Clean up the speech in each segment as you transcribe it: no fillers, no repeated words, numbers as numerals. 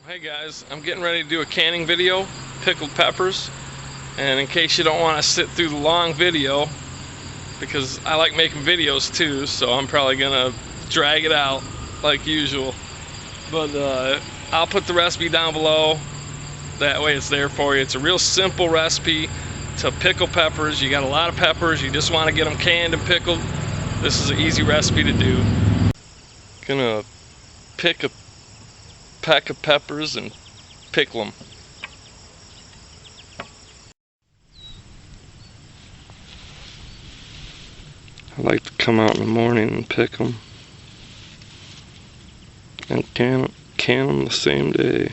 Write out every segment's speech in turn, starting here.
Hey guys, I'm getting ready to do a canning video, pickled peppers, and in case you don't want to sit through the long video, because I like making videos too, so I'm probably gonna drag it out like usual, but I'll put the recipe down below, that way it's there for you. It's a real simple recipe to pickle peppers. You got a lot of peppers, you just want to get them canned and pickled. This is an easy recipe to do. Gonna pick a pack of peppers and pickle them. I like to come out in the morning and pick them and can them the same day.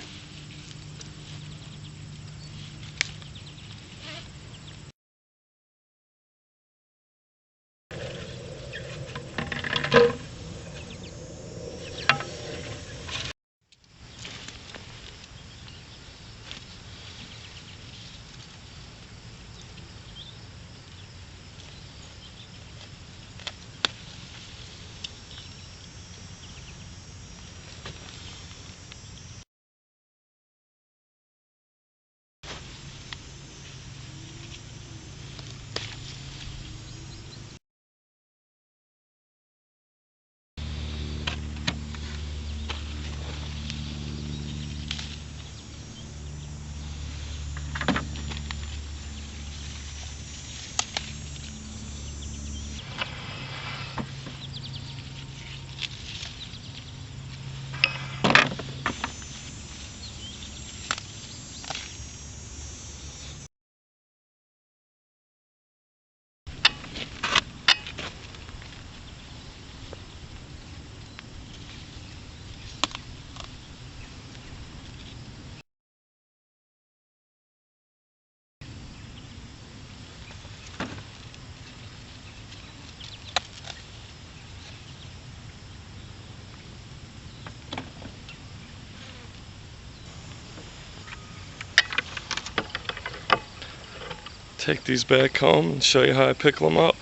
Take these back home and show you how I pickle them up.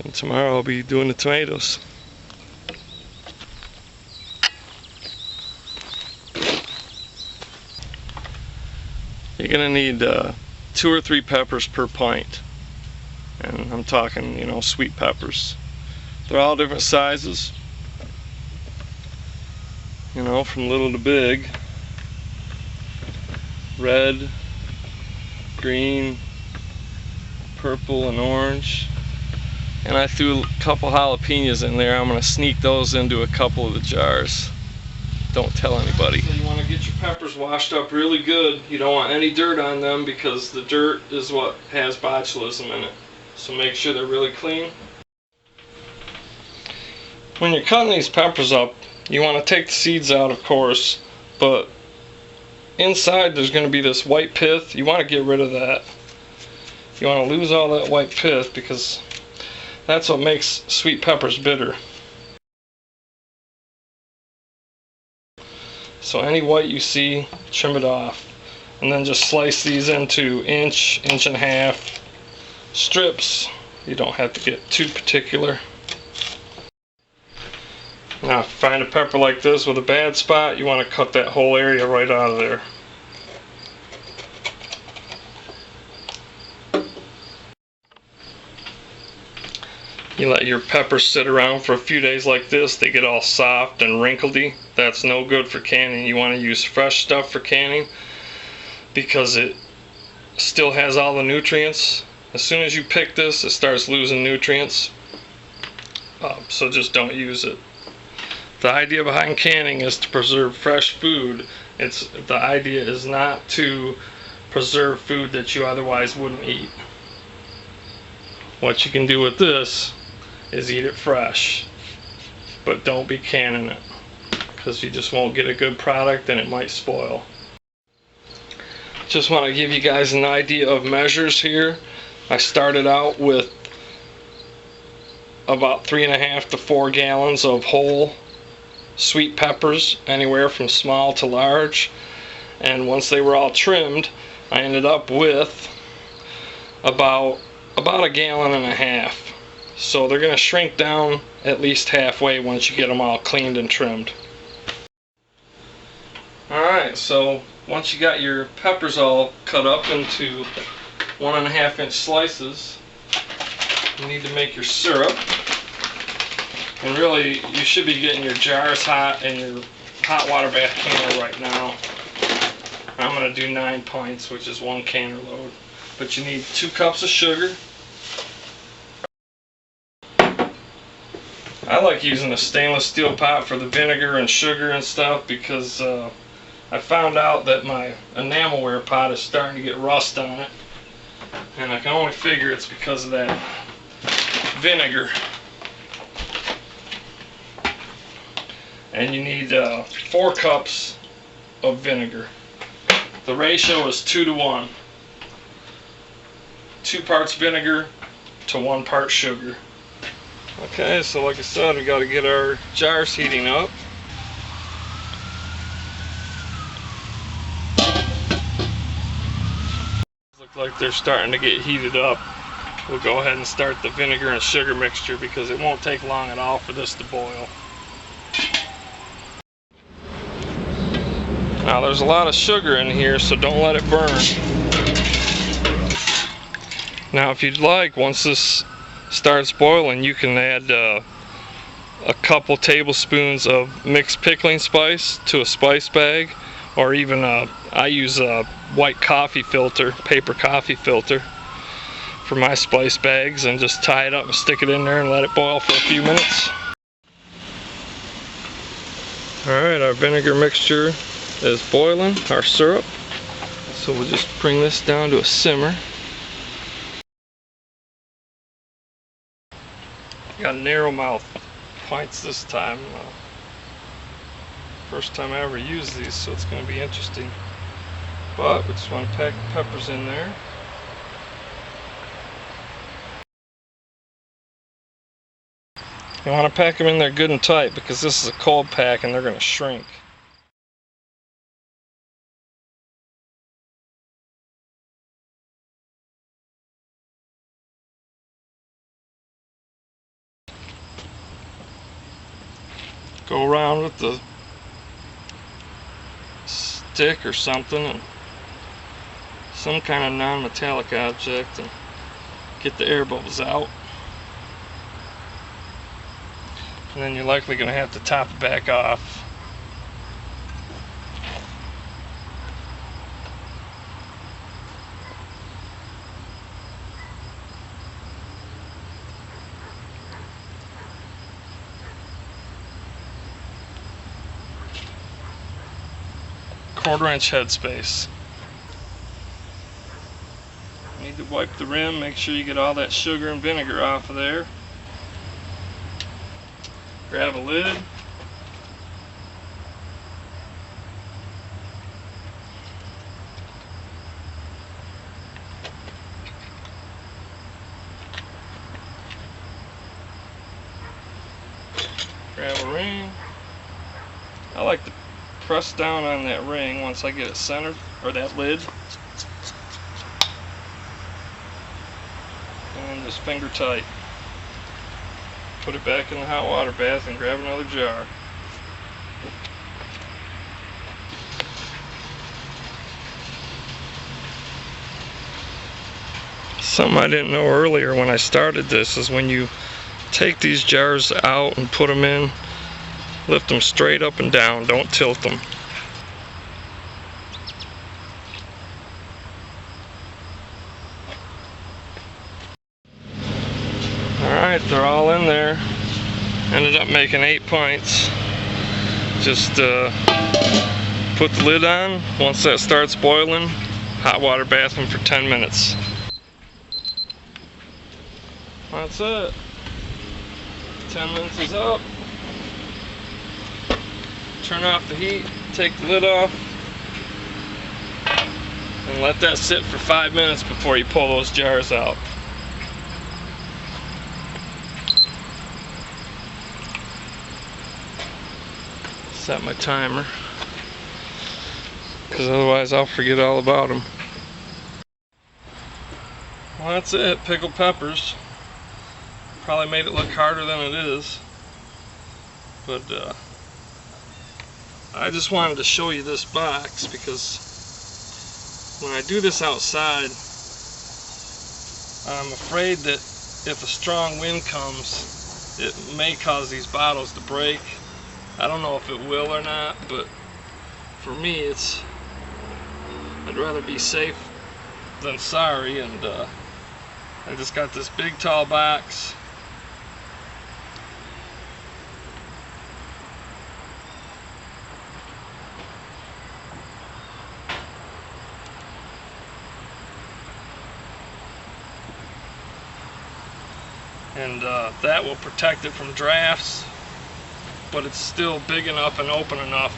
And tomorrow I'll be doing the tomatoes. You're gonna need 2 or 3 peppers per pint. And I'm talking, sweet peppers. They're all different sizes. From little to big. Red, green, purple, and orange. And I threw a couple jalapenos in there. I'm going to sneak those into a couple of the jars. Don't tell anybody. So you want to get your peppers washed up really good. You don't want any dirt on them because the dirt is what has botulism in it. So make sure they're really clean. When you're cutting these peppers up, you want to take the seeds out, of course, but inside there's going to be this white pith. You want to get rid of that. You want to lose all that white pith because that's what makes sweet peppers bitter. So any white you see, trim it off. And then just slice these into inch and a half strips. You don't have to get too particular. Now, if you find a pepper like this with a bad spot, you want to cut that whole area right out of there. You let your peppers sit around for a few days like this, they get all soft and wrinkledy. That's no good for canning. You want to use fresh stuff for canning because it still has all the nutrients. As soon as you pick this, it starts losing nutrients. So just don't use it. The idea behind canning is to preserve fresh food. The idea is not to preserve food that you otherwise wouldn't eat. What you can do with this is eat it fresh, but don't be canning it because you just won't get a good product and it might spoil. Just want to give you guys an idea of measures here. I started out with about 3.5 to 4 gallons of whole sweet peppers, anywhere from small to large, and once they were all trimmed, I ended up with about 1.5 gallons So they're going to shrink down at least halfway once you get them all cleaned and trimmed. Alright, so once you got your peppers all cut up into 1.5 inch slices, you need to make your syrup. And really, you should be getting your jars hot and your hot water bath canner right now. I'm going to do 9 pints, which is 1 canner load. But you need 2 cups of sugar. I like using a stainless steel pot for the vinegar and sugar and stuff because I found out that my enamelware pot is starting to get rust on it. And I can only figure it's because of that vinegar. And you need 4 cups of vinegar. The ratio is 2 to 1. 2 parts vinegar to 1 part sugar. Okay, so like I said, we got to get our jars heating up. Look like they're starting to get heated up. We'll go ahead and start the vinegar and sugar mixture because it won't take long at all for this to boil. Now there's a lot of sugar in here, so don't let it burn. Now if you'd like, once this starts boiling, you can add a couple tablespoons of mixed pickling spice to a spice bag, or even I use a white coffee filter, paper coffee filter for my spice bags, and just tie it up and stick it in there and let it boil for a few minutes. Alright, our vinegar mixture is boiling, our syrup, so we'll just bring this down to a simmer. Got narrow mouth pints this time. First time I ever used these, so it's going to be interesting. But we just want to pack the peppers in there. You want to pack them in there good and tight because this is a cold pack and they're going to shrink. Go around with the stick or something, and some kind of non-metallic object, and get the air bubbles out. And then you're likely going to have to top it back off. Quarter-inch headspace. You need to wipe the rim, make sure you get all that sugar and vinegar off of there. Grab a lid. Grab a ring. I like to press down on that ring once I get it centered, or that lid, and just finger tight. Put it back in the hot water bath and grab another jar. Something I didn't know earlier when I started this is when you take these jars out and put them in, lift them straight up and down, don't tilt them. Alright, they're all in there. Ended up making 8 pints. Just put the lid on. Once that starts boiling, hot water bath them for 10 minutes. That's it. 10 minutes is up. Turn off the heat, take the lid off, and let that sit for 5 minutes before you pull those jars out. Set my timer, because otherwise I'll forget all about them. Well, that's it, pickled peppers. Probably made it look harder than it is. But I just wanted to show you this box because when I do this outside, I'm afraid that if a strong wind comes, it may cause these bottles to break. I don't know if it will or not, but for me, I'd rather be safe than sorry, and I just got this big tall box. And that will protect it from drafts, but it's still big enough and open enough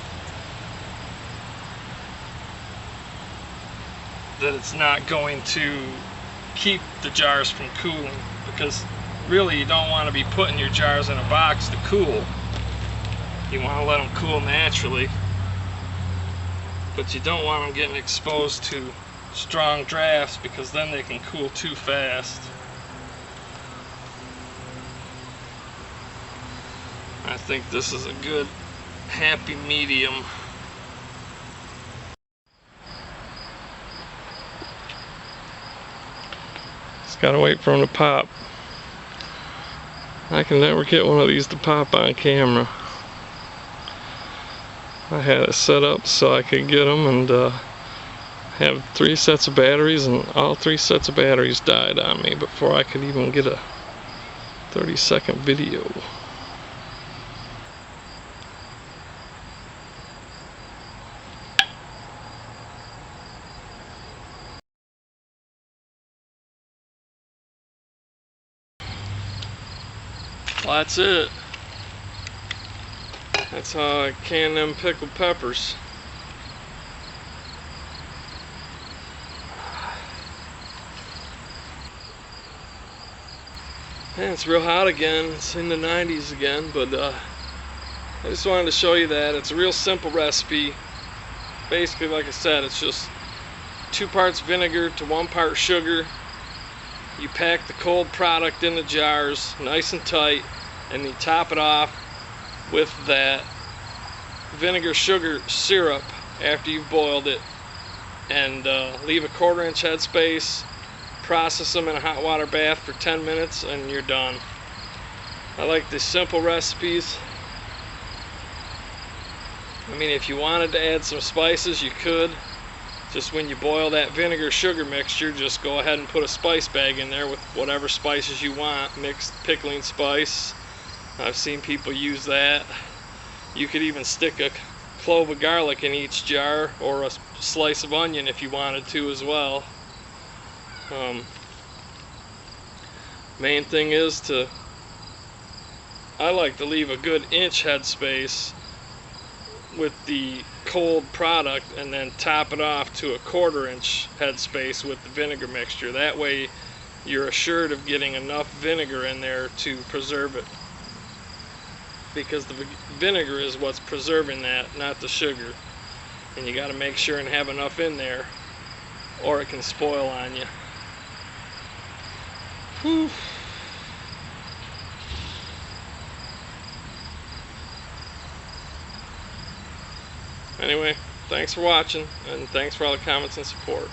that it's not going to keep the jars from cooling, because really you don't want to be putting your jars in a box to cool. You want to let them cool naturally, but you don't want them getting exposed to strong drafts, because then they can cool too fast. I think this is a good happy medium. Just gotta wait for them to pop. I can never get one of these to pop on camera. I had it set up so I could get them, and have 3 sets of batteries, and all 3 sets of batteries died on me before I could even get a 30-second video. Well, that's it. That's how I can them pickled peppers. Yeah, it's real hot again. It's in the 90s again, but I just wanted to show you that. It's a real simple recipe. Basically, like I said, it's just 2 parts vinegar to 1 part sugar. You pack the cold product in the jars nice and tight, and you top it off with that vinegar sugar syrup after you've boiled it, and leave a 1/4 inch headspace. Process them in a hot water bath for 10 minutes and you're done. I like these simple recipes. I mean, if you wanted to add some spices, you could. Just when you boil that vinegar sugar mixture, just go ahead and put a spice bag in there with whatever spices you want, mixed pickling spice. I've seen people use that. You could even stick a clove of garlic in each jar, or a slice of onion if you wanted to as well. Main thing is I like to leave a good inch headspace with the cold product, and then top it off to a 1/4 inch headspace with the vinegar mixture. That way you're assured of getting enough vinegar in there to preserve it, because the vinegar is what's preserving that, not the sugar. And you got to make sure and have enough in there, or it can spoil on you. Whew. Anyway, thanks for watching, and thanks for all the comments and support.